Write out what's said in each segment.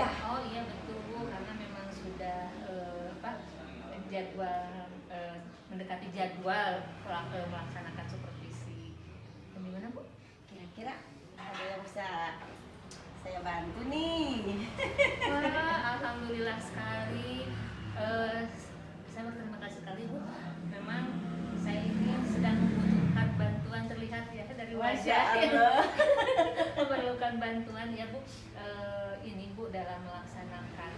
ya? Oh iya betul Bu, karena memang sudah jadwal mendekati jadwal melaksanakan supervisi. Dan gimana Bu? Kira-kira ada yang bisa saya bantu nih? Wah, alhamdulillah sekali. Saya berterima kasih sekali Bu. Memang saya ini sedang membutuhkan bantuan, terlihat ya dari Masya wajah Allah. memerlukan bantuan ya Bu. Ini Bu dalam melaksanakan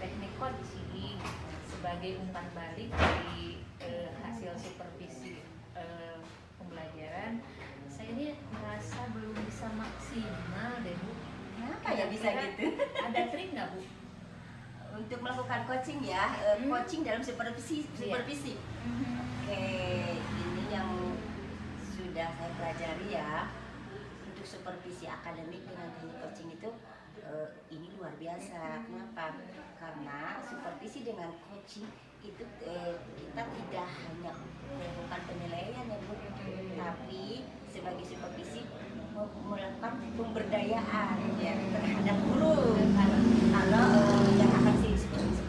teknik coaching sebagai umpan balik dari hasil supervisi pembelajaran. Saya ini merasa belum bisa maksimal deh Bu. Kenapa ya bisa gitu? Ada trik nggak Bu? Untuk melakukan coaching ya, coaching dalam supervisi. Oke, ini yang sudah saya pelajari ya. Untuk supervisi akademik dengan teknik coaching itu ini luar biasa. Kenapa? Karena supervisi dengan coaching itu kita tidak hanya melakukan penilaian ya Bu, tapi sebagai supervisi melakukan pemberdayaan ya terhadap guru kalau yang akan supervisi.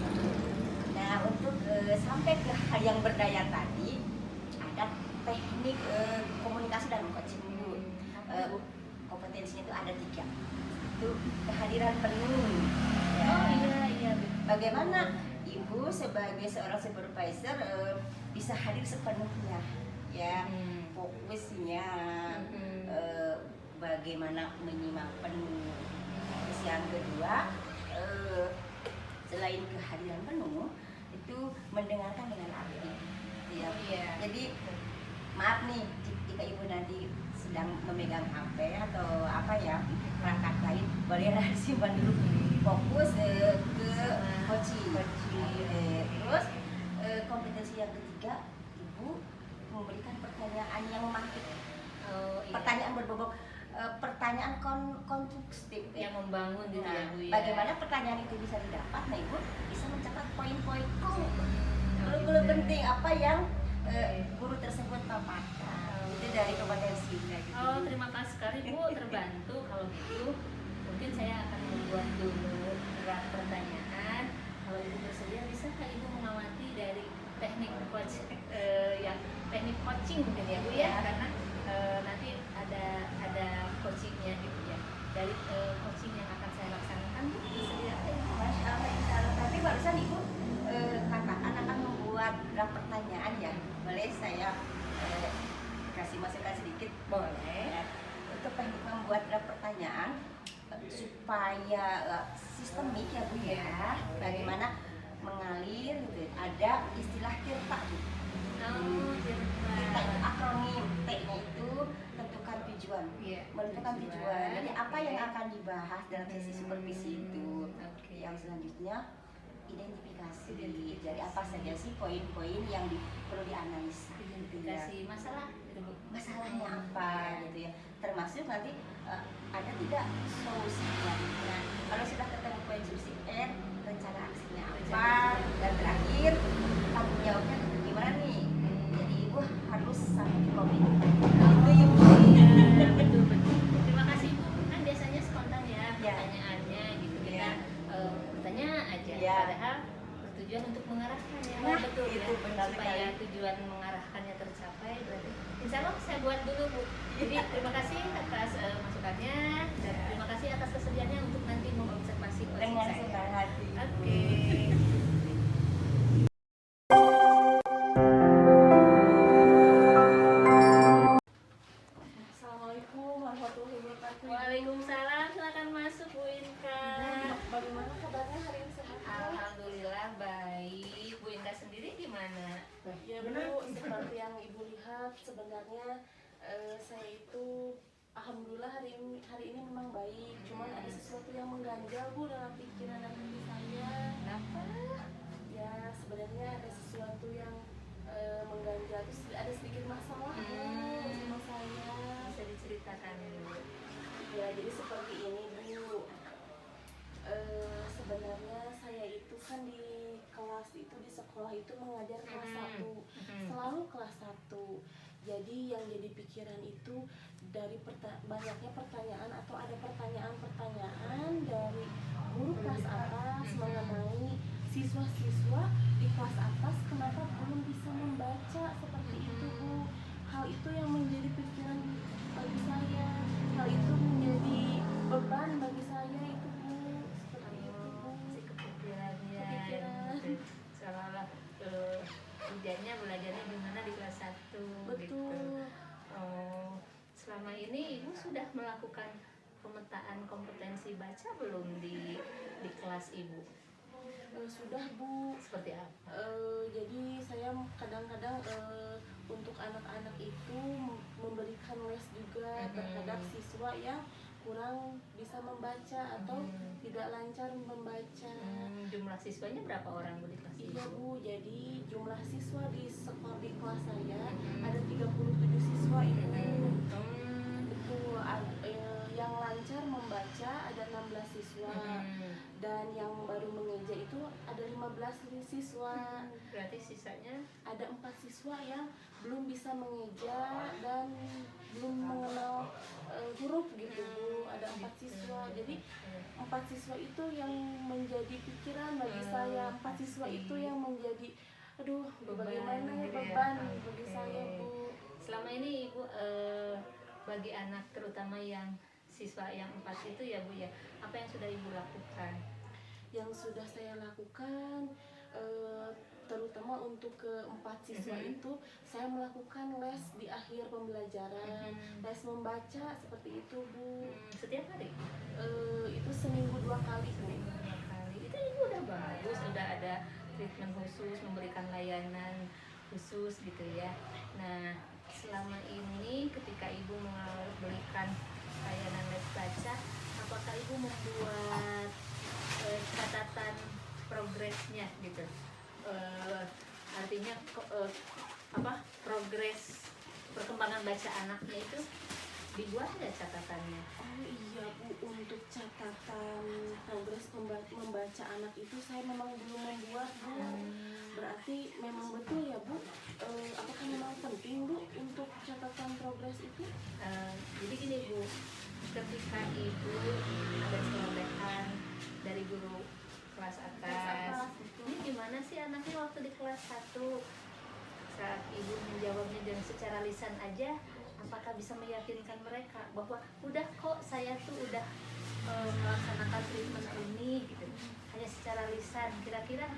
Nah, untuk sampai ke hal yang berdaya tadi ada teknik komunikasi dalam coaching Bu. Kompetensinya itu ada 3. Itu kehadiran penuh ya. Oh iya. Bagaimana Ibu sebagai seorang supervisor bisa hadir sepenuhnya ya, fokusnya bagaimana menyimak penuh. Terus yang kedua, selain kehadiran penuh itu mendengarkan dengan arti ya. Jadi maaf nih jika Ibu nanti sedang memegang HP atau apa ya, perangkat lain, bolehlah simpan dulu, fokus ke coaching. Terus kompetensi yang ketiga, Ibu memberikan pertanyaan yang mematik, pertanyaan berbobot, pertanyaan konstruktif yang membangun gitu ya Bu ya. Bagaimana pertanyaan itu bisa didapat? Nah, Ibu bisa mencatat poin-poin guru penting apa yang guru tersebut paparkan. Itu dari kompetensi gitu. Oh, terima kasih sekali Bu, terbantu. Kalau gitu mungkin saya akan membuat dulu draft pertanyaan. Kalau Ibu bersedia, bisakah Ibu mengawati dari teknik teknik coaching mungkin ya Bu ya, karena nanti ada coachingnya gitu ya. Dari coaching yang akan saya laksanakan Bu, bersedia ya? Masya Allah, insya Allah. Tapi barusan Ibu katakan akan membuat draft pertanyaan ya. Boleh saya kasih masukan sedikit? Boleh. Ya. Untuk teknik membuat draft pertanyaan supaya sistemik ya Bu ya. Bagaimana mengalir gitu. Ada istilah tirta Bu. Tirta itu akronim. T-nya itu tentukan tujuan. Menentukan tujuan. Jadi apa yang akan dibahas dalam sesi supervisi itu. Yang selanjutnya identifikasi. Jadi apa saja sih poin-poin yang perlu dianalisa. Identifikasi masalah gitu Bu. Masalahnya apa gitu ya. Termasuk nanti ada tidak solusinya. Nah, kalau sudah ketemu poin solusi R, rencana aksinya apa, dan terakhir tanggung jawabnya gimana nih. Jadi Ibu harus sampai di komitmen. Itu ya Bu. Betul. Terima kasih Bu. Kan biasanya spontan ya pertanyaannya gitu, kita bertanya aja. Padahal bertujuan untuk mengarahkan ya. Nah, betul itu ya. benar Supaya sekali. tujuan mengarahkannya tercapai, berarti insya Allah saya buat dulu Bu. Jadi terima kasih atas masukannya dan terima kasih atas kesediaannya untuk nanti mengobservasi coaching Dengan saya. senang hati. Oke. Assalamualaikum warahmatullahi wabarakatuh. Waalaikumsalam, silakan masuk Bu Inka. Bagaimana kabarnya hari ini sehat? Alhamdulillah baik. Bu Inka sendiri gimana? Ya Bu, seperti yang Ibu lihat sebenarnya saya itu alhamdulillah hari ini memang baik. Cuman ada sesuatu yang mengganjal Bu dalam pikiran dan hati saya. Kenapa? Ya sebenarnya ada sesuatu yang mengganjal. Terus ada sedikit masalah Bu sama saya. Bisa diceritakan dulu. Ya jadi seperti ini Bu. Sebenarnya saya itu kan di kelas itu di sekolah itu mengajar kelas 1, selalu kelas 1. Jadi yang jadi pikiran itu dari banyaknya pertanyaan atau ada pertanyaan-pertanyaan dari guru kerjanya belajarnya gimana di kelas 1 gitu. Betul. Oh, selama ini ibu sudah melakukan pemetaan kompetensi baca belum di kelas ibu? Sudah Bu. Seperti apa? Jadi saya kadang-kadang untuk anak-anak itu memberikan les juga terhadap siswa yang kurang bisa membaca atau tidak lancar membaca. Jumlah siswanya berapa orang Bu di kelas ibu? Iya Bu, jadi jumlah siswa di sekolah di kelas saya ada 37 siswa Ibu. Betul, yang lancar membaca ada 16 siswa dan yang baru mengeja itu ada 15 siswa. Berarti sisanya Ada 4 siswa yang belum bisa mengeja dan belum mengenal huruf gitu Bu. Ada 4 siswa. Jadi 4 siswa itu yang menjadi pikiran bagi saya. 4 siswa itu yang menjadi aduh bagaimana ya beban bagi saya Bu. Selama ini ibu bagi anak terutama yang siswa yang 4 itu ya Bu ya, apa yang sudah ibu lakukan? Yang sudah saya lakukan terutama untuk ke-4 siswa itu saya melakukan les di akhir pembelajaran, les membaca seperti itu Bu. Setiap hari? Itu seminggu 2 kali Bu. 2 kali. Itu ibu udah bagus, udah ada treatment khusus, memberikan layanan khusus gitu ya. Nah, selama ini ketika ibu memberikan layanan les baca, apakah ibu membuat catatan progresnya gitu? Artinya progres perkembangan baca anaknya itu dibuat nggak catatannya? Oh iya Bu, untuk catatan progres membaca anak itu saya memang belum membuat Bu. Berarti memang betul ya Bu, apakah memang penting Bu untuk catatan progres itu? Jadi gini Bu, ketika ibu ada contekan dari guru kelas atas, ini gimana sih anaknya waktu di kelas 1, saat ibu menjawabnya dengan secara lisan aja, apakah bisa meyakinkan mereka bahwa udah kok saya tuh udah melaksanakan treatment ini gitu, hanya secara lisan, kira-kira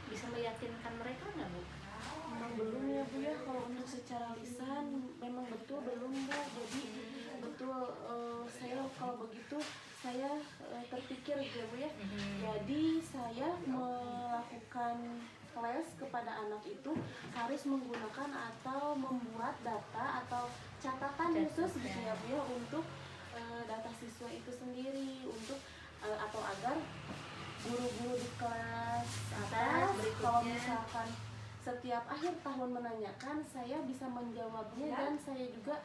bisa meyakinkan mereka nggak Bu? Memang belum ya Bu ya, kalau untuk secara lisan memang betul belum Bu. Jadi betul saya kalau begitu saya terpikir ya Bu ya. Jadi saya melakukan les kepada anak itu harus menggunakan atau membuat data atau catatan khusus gitu ya Bu ya untuk data siswa itu sendiri, untuk atau agar guru-guru di kelas atas kalau misalkan setiap akhir tahun menanyakan saya bisa menjawabnya dan saya juga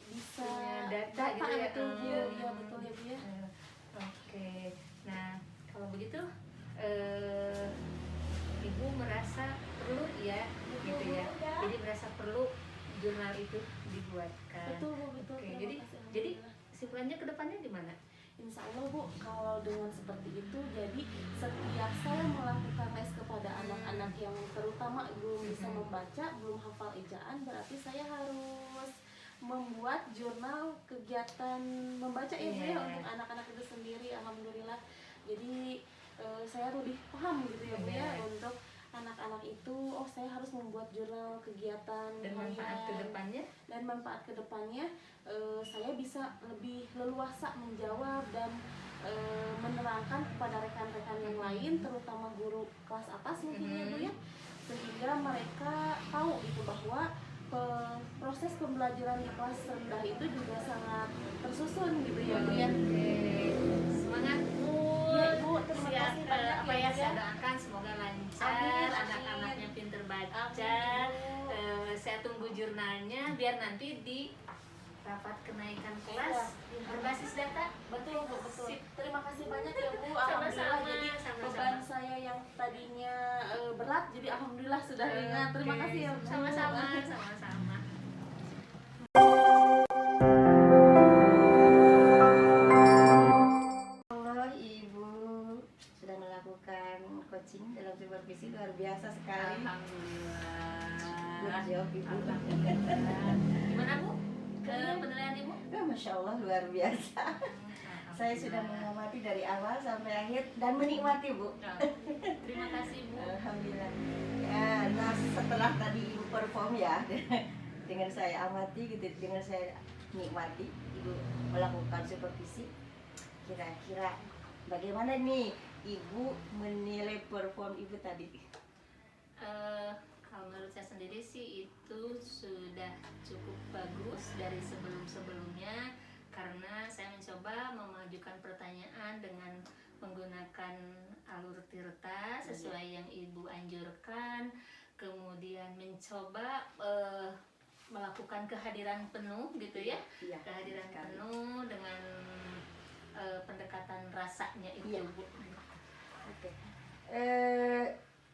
bisa data gitu ya. betul Bu. Ya betul ya Bu ya. Oke, nah kalau begitu ibu merasa perlu ya gitu ya, jadi merasa perlu jurnal itu dibuatkan. Betul Bu, betul. Oke, jadi simpulannya kedepannya gimana? Insya Allah Bu, kalau dengan seperti itu, jadi setiap saya melakukan les kepada anak-anak yang terutama belum bisa membaca, belum hafal ejaan, berarti saya harus membuat jurnal kegiatan membaca ya Bu ya untuk anak-anak itu sendiri. Alhamdulillah, jadi saya lebih paham gitu ya Bu ya untuk anak-anak itu. Oh, saya harus membuat jurnal kegiatan dan manfaat kedepannya, saya bisa lebih leluasa menjawab dan menerangkan kepada rekan-rekan yang lain, terutama guru kelas atas mungkin ya Bu ya, sehingga mereka tahu itu bahwa proses pembelajaran di kelas rendah itu juga sangat tersusun gitu ya Bu ya. Semangat Bu. Ya Bu, terima kasih banyak apa ya, ya. saya doakan semoga lancar, Amin. anak-anaknya pinter baca. Saya tunggu jurnalnya biar nanti di rapat kenaikan kelas berbasis data. Betul Bu, betul. Sip. Terima kasih banyak ya Bu. Sama-sama, Alhamdulillah, jadi sama-sama. beban saya yang tadinya berat jadi alhamdulillah sudah ringan. Terima kasih ya Bu. Sama-sama. Allah, Ibu sudah melakukan coaching dalam supervisi luar biasa sekali. Alhamdulillah. Jawab Ibu. Gimana Bu? Ke penilaian Ibu? Masya Allah luar biasa. Saya sudah mengamati dari awal sampai akhir dan menikmati, Bu. Terima kasih, Bu. Alhamdulillah. Ya, nah setelah tadi Ibu perform ya, dengan saya amati gitu, dengan saya nikmati, Ibu melakukan supervisi. Kira-kira bagaimana nih Ibu menilai perform Ibu tadi? Kalau menurut saya sendiri sih itu sudah cukup bagus dari sebelum-sebelumnya, karena saya mencoba memajukan pertanyaan dengan menggunakan alur tirta sesuai yang Ibu anjurkan, kemudian mencoba melakukan kehadiran penuh gitu ya, Iya, kehadiran sekali. penuh dengan pendekatan rasanya itu, Iya. Bu. Oke.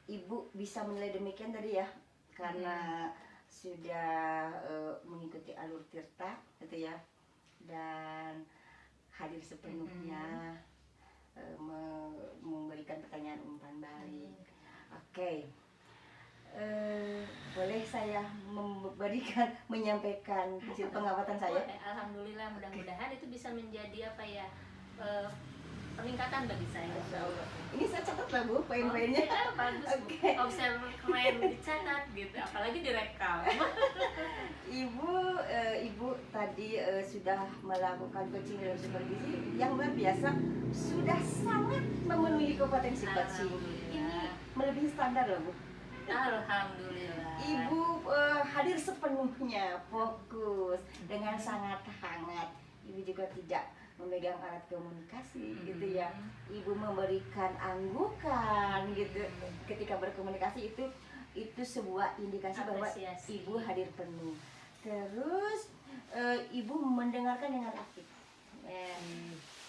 Ibu bisa menilai demikian tadi ya, karena sudah mengikuti alur tirta gitu ya, dan hadir sepenuhnya, memberikan pertanyaan umpan balik. Oke. Boleh saya menyampaikan hasil pengamatan saya? Oke, alhamdulillah, mudah-mudahan itu bisa menjadi apa ya, peningkatan bagi saya. Masya Allah. Ini saya catat lah Bu, poin-poinnya. Oke, bagus, Bu. Oke. Observer keren, dicatat gitu, apalagi direkam. Ibu tadi sudah melakukan coaching dalam supervisi yang luar biasa, sudah sangat memenuhi kompetensi coaching. Ini melebihi standar loh Bu. Alhamdulillah. Ibu hadir sepenuhnya, fokus dengan sangat hangat. Ibu juga tidak memegang alat komunikasi gitu ya. Ibu memberikan anggukan gitu ketika berkomunikasi, itu sebuah indikasi bahwa Apresiasi. Ibu hadir penuh. Terus Ibu mendengarkan dengan aktif.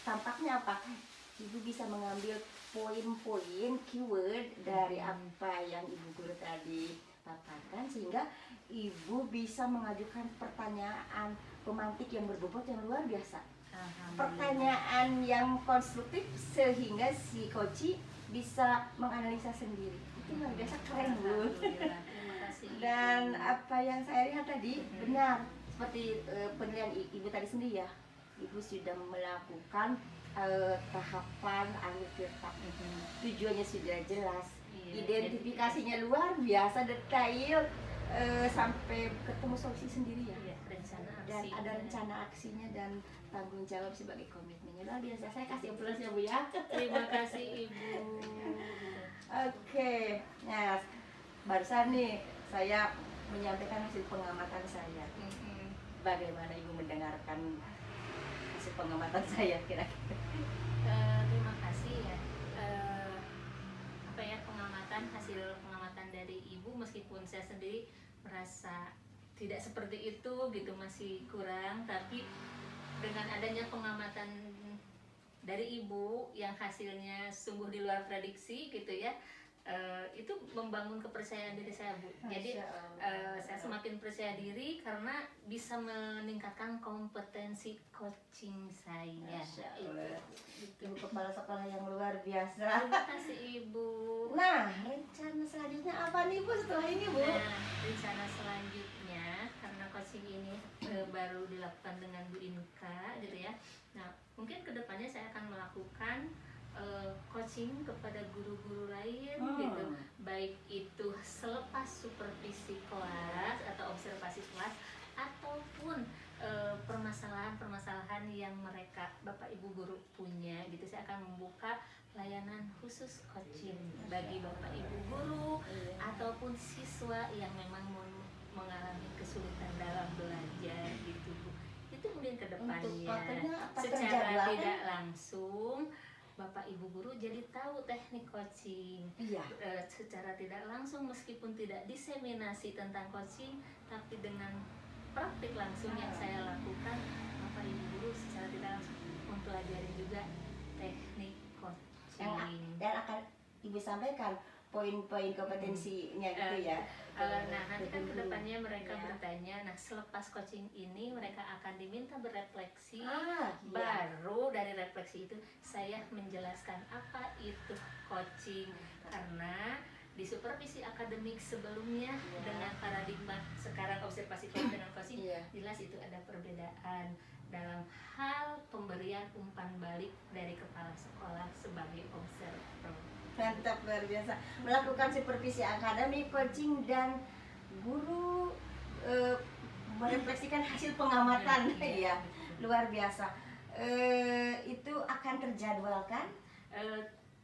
Tampaknya apa? Ibu bisa mengambil poin-poin keyword dari apa yang Ibu guru tadi paparkan, sehingga Ibu bisa mengajukan pertanyaan pemantik yang berbobot yang luar biasa. Alhamdulillah. Pertanyaan yang konstruktif sehingga si coach bisa menganalisa sendiri. Itu luar biasa, keren Bu. Alhamdulillah. Terima kasih. Dan apa yang saya lihat tadi benar seperti penilaian Ibu tadi sendiri ya. Ibu sudah melakukan tahapan alur tirta. Tujuannya sudah jelas, Iya, identifikasinya luar biasa detail, sampai ketemu solusi sendiri ya. Iya, rencana Dan aksi. ada rencana aksinya dan tanggung jawab sebagai komitmennya, luar biasa. Saya kasih aplaus ya Bu ya. Terima kasih, Ibu. Oke, nah barusan nih saya menyampaikan hasil pengamatan saya. Bagaimana Ibu mendengarkan hasil pengamatan saya kira-kira? Terima kasih ya. Apa ya, hasil pengamatan dari Ibu, meskipun saya sendiri merasa tidak seperti itu gitu, masih kurang, tapi dengan adanya pengamatan dari Ibu yang hasilnya sungguh di luar prediksi gitu ya, itu membangun kepercayaan diri saya, Bu. Jadi Masya Allah. saya semakin percaya diri karena bisa meningkatkan kompetensi coaching saya. Masya Itu. Allah. Ibu kepala sekolah yang luar biasa. Terima kasih, Ibu. Nah, rencana selanjutnya apa nih Bu setelah ini Bu? Nah, rencana selanjutnya, karena coaching ini baru dilakukan dengan Bu Inka gitu ya. Nah, mungkin kedepannya saya akan melakukan coaching kepada guru-guru lain gitu, baik itu selepas supervisi kelas atau observasi kelas, ataupun permasalahan-permasalahan yang mereka Bapak Ibu guru punya gitu. Saya akan membuka layanan khusus coaching bagi Bapak Ibu guru ataupun siswa yang memang mengalami kesulitan dalam belajar gitu, Bu. Itu mungkin Untuk kedepannya waktunya apa secara terjadwalkan? tidak langsung Bapak Ibu guru jadi tahu teknik coaching. Iya. Secara tidak langsung, meskipun tidak diseminasi tentang coaching, tapi dengan praktik langsung yang saya lakukan, Bapak Ibu guru secara tidak langsung mempelajari juga teknik coaching. Dan akan Ibu sampaikan poin-poin kompetensinya gitu ya. Nah, nanti kan kedepannya mereka Ya. bertanya, nah selepas coaching ini mereka akan diminta berefleksi, Iya. baru dari refleksi itu saya menjelaskan apa itu coaching, karena di supervisi akademik sebelumnya dengan paradigma sekarang observasi kelas dengan coaching, jelas itu ada perbedaan dalam hal pemberian umpan balik dari kepala sekolah sebagai observer. Mantap, luar biasa. Melakukan supervisi akademik, coaching, dan guru merefleksikan hasil pengamatan. Iya, luar biasa. Itu akan terjadwalkan?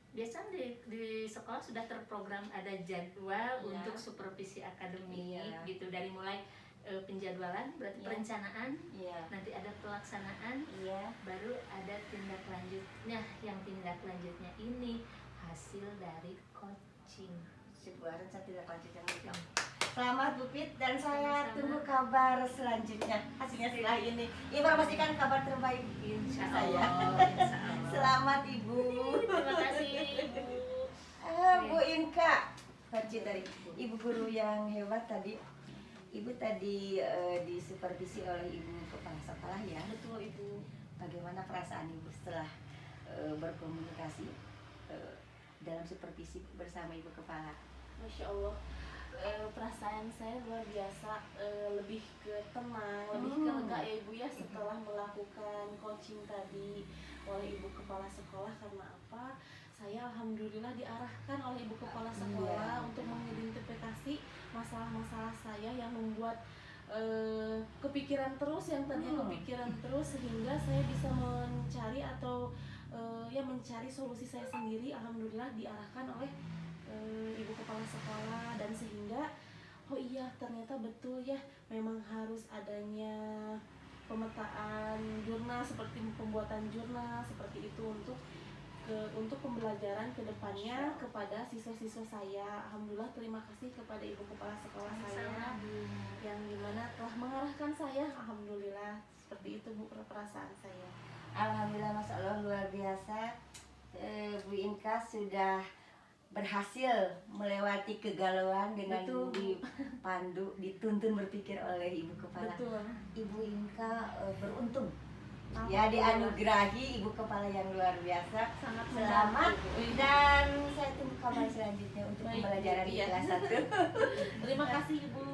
Biasanya di sekolah sudah terprogram ada jadwal untuk supervisi akademik gitu, dari mulai penjadwalan berarti perencanaan, nanti ada pelaksanaan, baru ada tindak lanjutnya. Yang tindak lanjutnya ini hasil dari coaching, sebuah rencana tindak lanjut yang lengkap. Selamat Bu Pit, dan saya tunggu kabar selanjutnya hasilnya setelah ini. Informasikan kabar terbaik insya saya. Allah. Selamat Ibu. Terima kasih Ibu. Bu Inka, dari Ibu guru yang hebat tadi. Ibu tadi disupervisi oleh Ibu Kepala Sekolah ya. Betul Ibu. Bagaimana perasaan Ibu setelah berkomunikasi dalam supervisi bersama Ibu Kepala? Masya Allah, perasaan saya luar biasa, lebih ke tenang, lebih ke lega ya Ibu ya, setelah melakukan coaching tadi oleh Ibu Kepala Sekolah. Karena apa? Saya alhamdulillah diarahkan oleh Ibu Kepala Sekolah untuk mengidentifikasi masalah-masalah saya yang membuat kepikiran terus, yang tadinya kepikiran terus, sehingga saya bisa mencari atau mencari solusi saya sendiri. Alhamdulillah diarahkan oleh Ibu Kepala Sekolah, dan sehingga oh iya ternyata betul ya, memang harus adanya pemetaan jurnal, seperti pembuatan jurnal seperti itu untuk pembelajaran kedepannya kepada siswa-siswa saya. Alhamdulillah, terima kasih kepada Ibu Kepala Sekolah saya yang dimana telah mengarahkan saya. Alhamdulillah, seperti itu Bu perasaan saya. Alhamdulillah, Masya Allah, luar biasa. Bu Inka sudah berhasil melewati kegalauan dengan dipandu, dituntun berpikir oleh Ibu Kepala. Betul. Ibu Inka beruntung ya dianugerahi Ibu Kepala yang luar biasa. Sangat selamat, dan saya tunggu kabar selanjutnya untuk pembelajaran di kelas 1. Terima kasih Ibu.